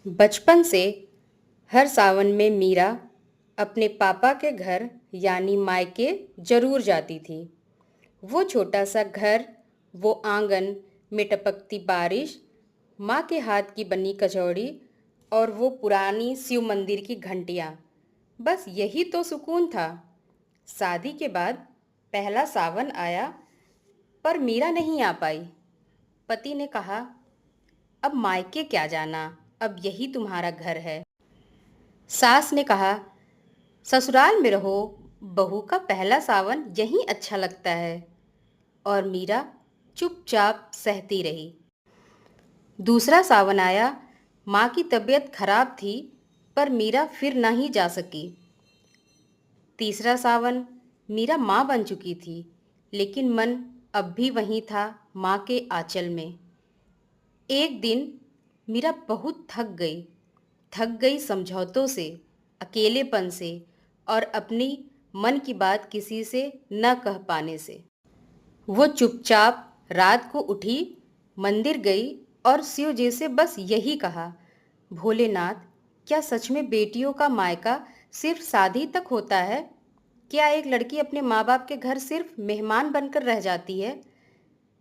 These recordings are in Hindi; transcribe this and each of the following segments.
बचपन से हर सावन में मीरा अपने पापा के घर यानी मायके जरूर जाती थी। वो छोटा सा घर, वो आंगन में टपकती बारिश, माँ के हाथ की बनी कचौड़ी और वो पुरानी शिव मंदिर की घंटियाँ, बस यही तो सुकून था। शादी के बाद पहला सावन आया, पर मीरा नहीं आ पाई। पति ने कहा, अब मायके क्या जाना, अब यही तुम्हारा घर है। सास ने कहा, ससुराल में रहो, बहू का पहला सावन यहीं अच्छा लगता है। और मीरा चुपचाप सहती रही। दूसरा सावन आया, माँ की तबीयत खराब थी, पर मीरा फिर नहीं जा सकी। तीसरा सावन, मीरा माँ बन चुकी थी, लेकिन मन अब भी वहीं था, माँ के आंचल में। एक दिन मीरा बहुत थक गई समझौतों से, अकेलेपन से और अपनी मन की बात किसी से न कह पाने से। वो चुपचाप रात को उठी, मंदिर गई और शिव जी से बस यही कहा, भोलेनाथ, क्या सच में बेटियों का मायका सिर्फ शादी तक होता है? क्या एक लड़की अपने माँ बाप के घर सिर्फ मेहमान बनकर रह जाती है?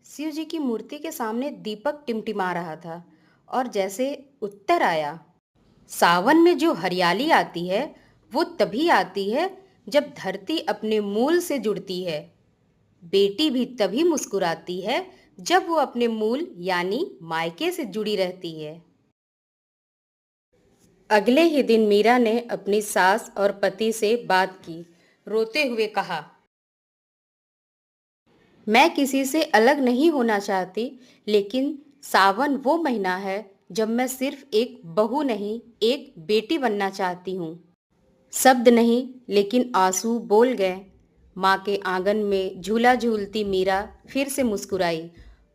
शिव जी की मूर्ति के सामने दीपक टिमटिमा रहा था और जैसे उत्तर आया, सावन में जो हरियाली आती है वो तभी आती है जब धरती अपने मूल से जुड़ती है। बेटी भी तभी मुस्कुराती है जब वो अपने मूल यानी मायके से जुड़ी रहती है। अगले ही दिन मीरा ने अपनी सास और पति से बात की। रोते हुए कहा, मैं किसी से अलग नहीं होना चाहती, लेकिन सावन वो महीना है जब मैं सिर्फ एक बहू नहीं, एक बेटी बनना चाहती हूँ। शब्द नहीं, लेकिन आंसू बोल गए। माँ के आंगन में झूला झूलती मीरा फिर से मुस्कुराई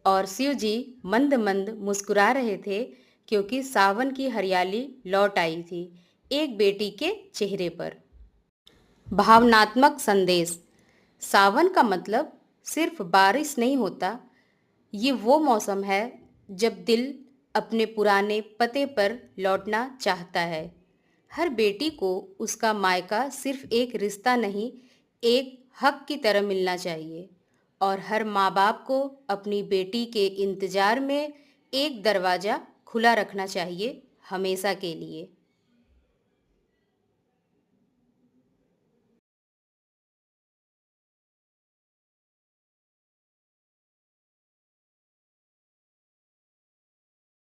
और शिव जी मंद मंद मुस्कुरा रहे थे, क्योंकि सावन की हरियाली लौट आई थी एक बेटी के चेहरे पर। भावनात्मक संदेश। सावन का मतलब सिर्फ बारिश नहीं होता, ये वो मौसम है जब दिल अपने पुराने पते पर लौटना चाहता है। हर बेटी को उसका मायका सिर्फ एक रिश्ता नहीं, एक हक की तरह मिलना चाहिए। और हर माँ बाप को अपनी बेटी के इंतज़ार में एक दरवाज़ा खुला रखना चाहिए, हमेशा के लिए।